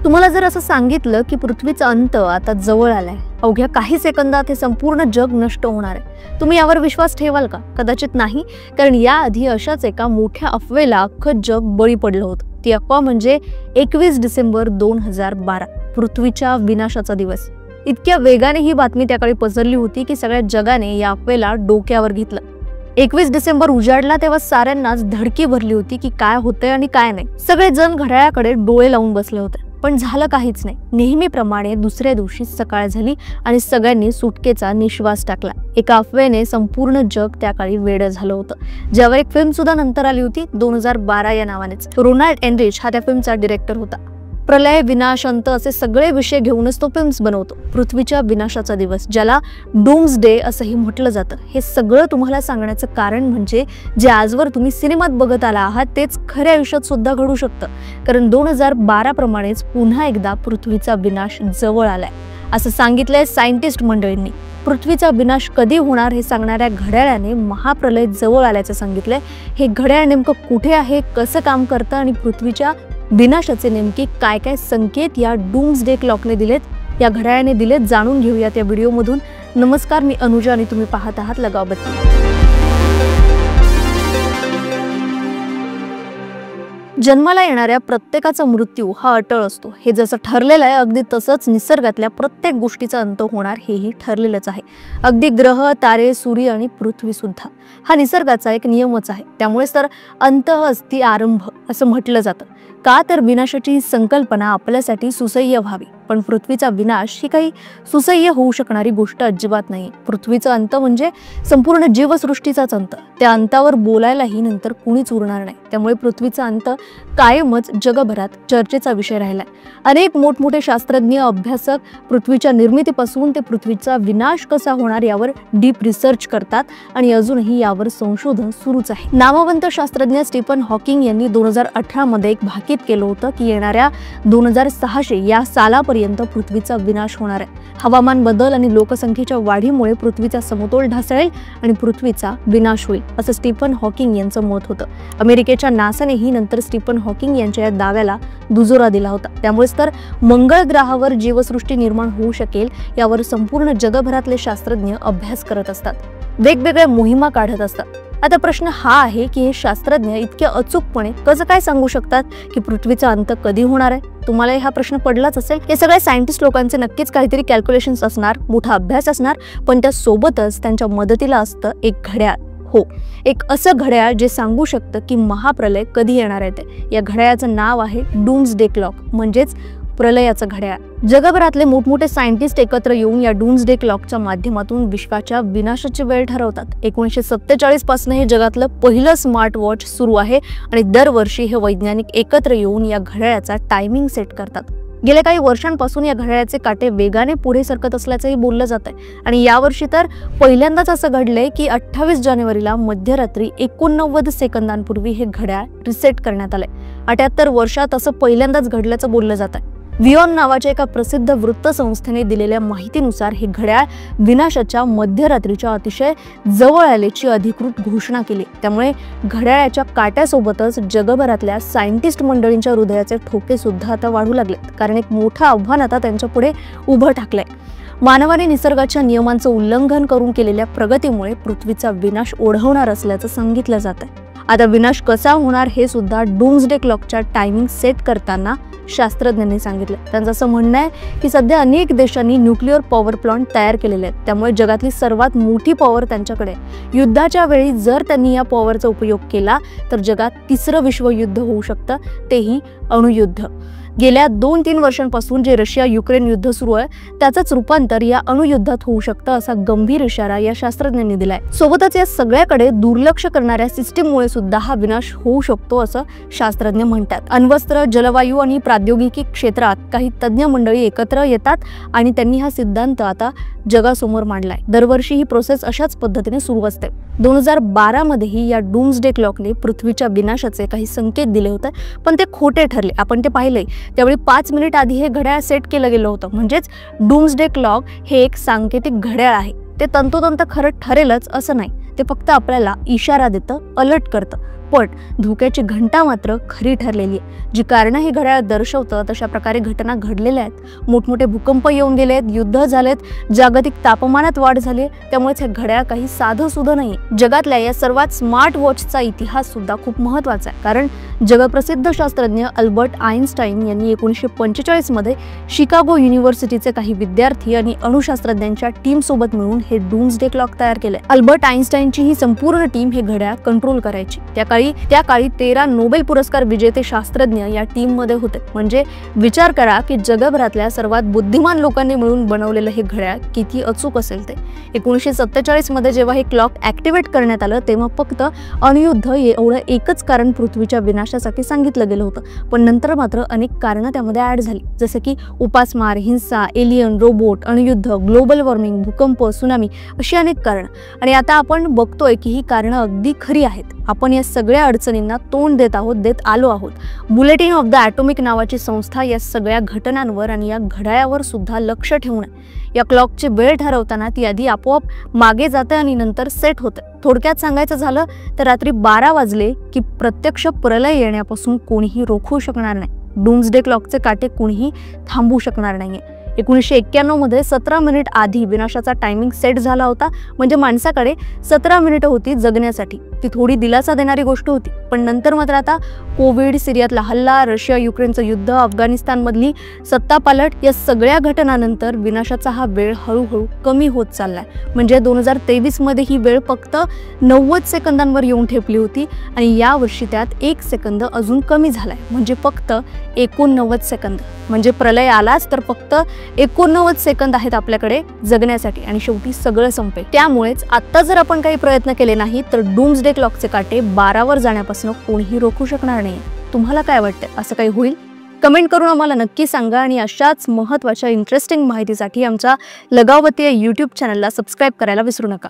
तुम्हाला जर असं सांगितलं की पृथ्वीचा अंत आता जवळ आलाय, अवघ्या काही सेकंदात हे संपूर्ण जग नष्ट होणार आहे, तुम्ही यावर विश्वास ठेवाल का? कदाचित नाही, कारण याआधी अशाच एका मोठ्या अफवेला अख्खं जग बळी पडलं होतं. ती अफवा म्हणजे 21 डिसेंबर 2012, पृथ्वीच्या विनाशाचा दिवस. इतक्या वेगाने ही बातमी त्याकाळी पसरली होती की सगळ्या जगाने या अफवेला डोक्यावर घेतलं. 21 डिसेंबर उजाडला तेव्हा साऱ्यांनाच धडकी भरली होती की काय होतंय आणि काय नाही. सगळे जण घड्याळाकडे डोळे लावून बसले होते, पण झालं काहीच नाही. नेहमीप्रमाणे दुसऱ्या दिवशी सकाळ झाली आणि सगळ्यांनी सुटकेचा निश्वास टाकला. एका अफवेने संपूर्ण जग त्याकाळी वेडं झालं होतं, ज्यावर एक फिल्म सुद्धा नंतर आली होती 2012 या नावानेच. रोनाल्ड एनरिच हा त्या फिल्मचा डिरेक्टर होता. प्रलय, विनाश, अंत असे सगळे विषय घेऊनच तो फिल्म्स बनवतो. पृथ्वीच्या विनाशाचा दिवस, ज्याला डूम्स डे असंही म्हटलं जातं. हे सगळं तुम्हाला सांगण्याचं कारण म्हणजे जे आजवर तुम्ही सिनेमात बघत आला आहात तेच खऱ्या आयुष्यात सुद्धा घडू शकतं. कारण 2012 प्रमाणेच पुन्हा एकदा पृथ्वीचा विनाश जवळ आलाय असं सांगितलंय सायंटिस्ट मंडळींनी. पृथ्वीचा विनाश कधी होणार हे सांगणाऱ्या घड्याळाने महाप्रलय जवळ आल्याचं सांगितलंय. हे घड्याळ नेमकं कुठे आहे, कसं काम करतं आणि पृथ्वीच्या विनाशाचे नेमके काय काय संकेत या डूम्स डे क्लॉकने दिलेत, या घड्याळाने दिलेत, जाणून घेऊयात या व्हिडिओमधून. नमस्कार, मी अनुजा आणि तुम्ही पाहत आहात लगाव बत्ती. जन्माला येणाऱ्या प्रत्येकाचा मृत्यू हा अटळ असतो. हे जसं ठरलेलं आहे अगदी तसंच निसर्गातल्या प्रत्येक गोष्टीचा अंत होणार हेही ठरलेलंच आहे. अगदी ग्रह, तारे, सूर्य आणि पृथ्वी सुद्धा हा निसर्गाचा एक नियमच आहे. त्यामुळेच तर अंत अस्ति आरंभ असं म्हटलं जातं. का तर विनाशाची संकल्पना आपल्यासाठी सुसह्य व्हावी. पण पृथ्वीचा विनाश ही काही सुसह्य होऊ शकणारी गोष्ट अजिबात नाही. पृथ्वीचा अंत म्हणजे संपूर्ण जीवसृष्टीचाच अंत. त्या अंतावर बोलायलाही नंतर कुणीच उरणार नाही. त्यामुळे पृथ्वीचा अंत कायमच जगभरात चर्चेचा विषय राहिलाय. अनेक मोठमोठे शास्त्रज्ञ, अभ्यासक पृथ्वीच्या निर्मितीपासून ते पृथ्वीचा विनाश कसा होणार यावर डीप रिसर्च करतात आणि अजूनही यावर संशोधन सुरूच आहे. नामवंत शास्त्रज्ञ स्टीफन हॉकिंग यांनी 2018 मध्ये एक भाकीत केलं होतं की येणाऱ्या 2600 या सालापर्यंत पृथ्वीचा विनाश होणार आहे. हवामान बदल आणि लोकसंख्येच्या वाढीमुळे पृथ्वीचा समतोल ढासळेल आणि पृथ्वीचा विनाश होईल असं स्टीफन हॉकिंग यांचं मत होतं. अमेरिकेच्या नासानेही नंतर स्टीफन हॉकिंग यांच्या या दाव्याला दुजोरा दिला होता. त्यामुळेच तर मंगळ ग्रहावर जीवसृष्टी निर्माण होऊ शकेल यावर संपूर्ण जगभरातले शास्त्रज्ञ अभ्यास करत असतात, वेगवेगळ्या मोहिमा काढत असतात. आता प्रश्न हा आहे की हे शास्त्रज्ञ इतक्या अचूकपणे कसं काय सांगू शकतात की पृथ्वीचा अंत कधी होणार आहे? तुम्हाला हा प्रश्न पडलाच असेल. हे सगळे सायंटिस्ट लोकांचे नक्कीच काहीतरी कॅल्क्युलेशन्स असणार, मोठा अभ्यास असणार, पण त्या सोबतच त्यांच्या मदतीला असतं एक घड्याळ. हो, एक असं घड्याळ जे सांगू शकतं की महाप्रलय कधी येणार आहे ते. या घड्याळाचं नाव आहे डूम्स डे क्लॉक, म्हणजेच प्रलयाचं घड्याळ. जगभरातले मोठमोठे सायंटिस्ट एकत्र येऊन या डूम्स डे क्लॉकच्या माध्यमातून विश्वाच्या विनाशाची वेळ ठरवतात. 1947 पासून हे जगातलं पहिलं स्मार्ट वॉच सुरू आहे आणि दरवर्षी हे वैज्ञानिक एकत्र येऊन या घड्याळाचा टायमिंग सेट करतात. गेल्या काही वर्षांपासून या घड्याळाचे काटे वेगाने पुढे सरकत असल्याचंही बोललं जात आहे. आणि यावर्षी तर पहिल्यांदाच असं घडलंय की 28 जानेवारीला मध्यरात्री 89 सेकंदांपूर्वी हे घड्याळ रिसेट करण्यात आलंय. 78 वर्षात असं पहिल्यांदाच घडल्याचं बोललं जात आहे. विऑन नावाच्या एका प्रसिद्ध वृत्तसंस्थेने दिलेल्या माहितीनुसार हे घड्याळ विनाशाच्या मध्यरात्रीच्या अतिशय जवळ आल्याची अधिकृत घोषणा केली. त्यामुळे घड्याळाच्या काट्यासोबतच जगभरातल्या सायंटिस्ट मंडळींच्या हृदयाचे ठोके सुद्धा आता वाढू लागलेत, कारण एक मोठं आव्हान आता त्यांच्या पुढे उभं ठाकलंय. मानवाने निसर्गाच्या नियमांचं उल्लंघन करून केलेल्या प्रगतीमुळे पृथ्वीचा विनाश ओढवणार असल्याचं सांगितलं जात आहे. आता विनाश कसा होणार हे सुद्धा डूम्स डे क्लॉकच्या टायमिंग सेट करताना शास्त्रज्ञांनी सांगितलं. त्यांचं असं म्हणणं आहे की सध्या अनेक देशांनी न्यूक्लिअर पॉवर प्लांट तयार केलेले आहेत. त्यामुळे जगातली सर्वात मोठी पॉवर त्यांच्याकडे. युद्धाच्या वेळी जर त्यांनी या पॉवरचा उपयोग केला तर जगात तिसरं विश्वयुद्ध होऊ शकतं, तेही अणुयुद्ध. गेल्या 2-3 वर्षांपासून जे रशिया युक्रेन युद्ध सुरू आहे त्याचंच रूपांतर या अणुयुद्धात होऊ शकतं असा गंभीर इशारा या शास्त्रज्ञांनी दिलाय. सोबतच या सगळ्याकडे दुर्लक्ष करणाऱ्या सिस्टीममुळे सुद्धा हा विनाश होऊ शकतो असं शास्त्रज्ञ म्हणतात. अण्वस्त्र, जलवायू आणि प्रौद्योगिकी क्षेत्रात काही तज्ज्ञ मंडळी एकत्र येतात आणि त्यांनी हा सिद्धांत आता जगासमोर मांडलाय. दरवर्षी ही प्रोसेस अशाच पद्धतीने सुरू असते. 2012 मध्येही या डूम्स डे क्लॉकने पृथ्वीच्या विनाशाचे काही संकेत दिले होते, पण ते खोटे ठरले. आपण ते पाहिलंय. त्यावेळी 5 मिनिट आधी हे घड्याळ सेट केलं गेलं होतं. म्हणजेच डूम्स डे क्लॉक हे एक सांकेतिक घड्याळ आहे. ते तंतोतंत खरं ठरेलच असं नाही. ते फक्त आपल्याला इशारा देतं, अलर्ट करतं. दुप्पट धोक्याची घंटा मात्र खरी ठरलेली आहे। जी कारणं हे घड्याळ दर्शवतं तशा प्रकारे घटना घडलेल्या आहेत। मोठमोठे भूकंप येऊन गेलेत, युद्ध झालेत, जागतिक तापमानात वाढ झाली, त्यामुळेच हे घड्याळ काही साधं सुद्धा नाही। जगातल्या या सर्वात स्मार्ट वॉचचा इतिहास सुद्धा खूप महत्त्वाचा आहे, कारण जगप्रसिद्ध शास्त्रज्ञ अल्बर्ट आइन्स्टाईन यांनी 1945 मध्ये शिकागो युनिव्हर्सिटीचे काही विद्यार्थी आणि अणुशास्त्रज्ञांच्या टीम सोबत मिळून हे डूम्सडे क्लॉक तयार केले। अल्बर्ट आइन्स्टाईनची ही संपूर्ण टीम हे घड्याळ कंट्रोल करायची। त्या काळी 13 नोबेल पुरस्कार विजेते शास्त्रज्ञ या टीम मध्ये होते। म्हणजे विचार करा की जगभरातल्या सर्वात बुद्धिमान लोकांनी मिळून बनवलेलं हे घड्याळ किती अचूक असेल ते। 1947 मध्ये जेव्हा हे क्लॉक ऍक्टिव्हेट करण्यात आलं तेव्हा फक्त अणुयुद्ध एवढं एकच कारण पृथ्वीच्या विनाशासाठी सांगितलं गेलं होतं, पण नंतर मात्र अनेक कारणं त्यामध्ये ऍड झाली, जसे की उपासमार, हिंसा, एलियन, रोबोट, अणुयुद्ध, ग्लोबल वॉर्मिंग, भूकंप, सुनामी अशी अनेक कारणं। आणि आता आपण बघतोय की ही कारणं अगदी खरी आहेत। आपण या सगळ्या अडचणींना तोंड देत आलो आहोत। बुलेटिन ऑफ द ॲटॉमिक नावाची संस्था या सगळ्या घटनांवर आणि या घड्याळावर सुद्धा लक्ष ठेवून या क्लॉकची वेळ ठरवताना ती आधी आपोआप मागे जाते आणि नंतर सेट होते। थोडक्यात सांगायचं झालं तर रात्री 12 वाजले की प्रत्यक्ष प्रलय येण्यापासून कोणीही रोखू शकणार नाही। डूम्सडे क्लॉकचे काटे कोणीही थांबवू शकणार नाहीये। 1991 मध्ये 17 मिनिट आधी विनाशाचा टायमिंग सेट झाला होता, म्हणजे माणसाकडे 17 मिनिटं होती जगण्यासाठी। ती थोडी दिलासा देणारी गोष्ट होती, पण नंतर मात्र आता कोविड, सिरियातला हल्ला, रशिया युक्रेनचं युद्ध, अफगाणिस्तानमधली सत्तापालट या सगळ्या घटनांनंतर विनाशाचा हा वेळ हळूहळू कमी होत चाललाय। म्हणजे 2023 मध्ये ही वेळ फक्त 90 सेकंदांवर येऊन ठेपली होती आणि या वर्षी त्यात 1 सेकंद अजून कमी झालाय, म्हणजे फक्त 89 सेकंद। म्हणजे प्रलय आलाच तर फक्त 89 सेकंद आहेत आपल्याकडे जगण्यासाठी आणि शेवटी सगळं संपेल। त्यामुळेच आता जर आपण काही प्रयत्न केले नाही तर डूम्सडे क्लॉकचे काटे 12 वर जाण्यापासून कोणीही रोखू शकणार नाही। तुम्हाला काय वाटतं, असं काही होईल? कमेंट करून आम्हाला नक्की सांगा आणि अशाच महत्त्वाच्या इंटरेस्टिंग माहितीसाठी आमच्या लगावती या YouTube चॅनलला सबस्क्राइब करायला विसरू नका।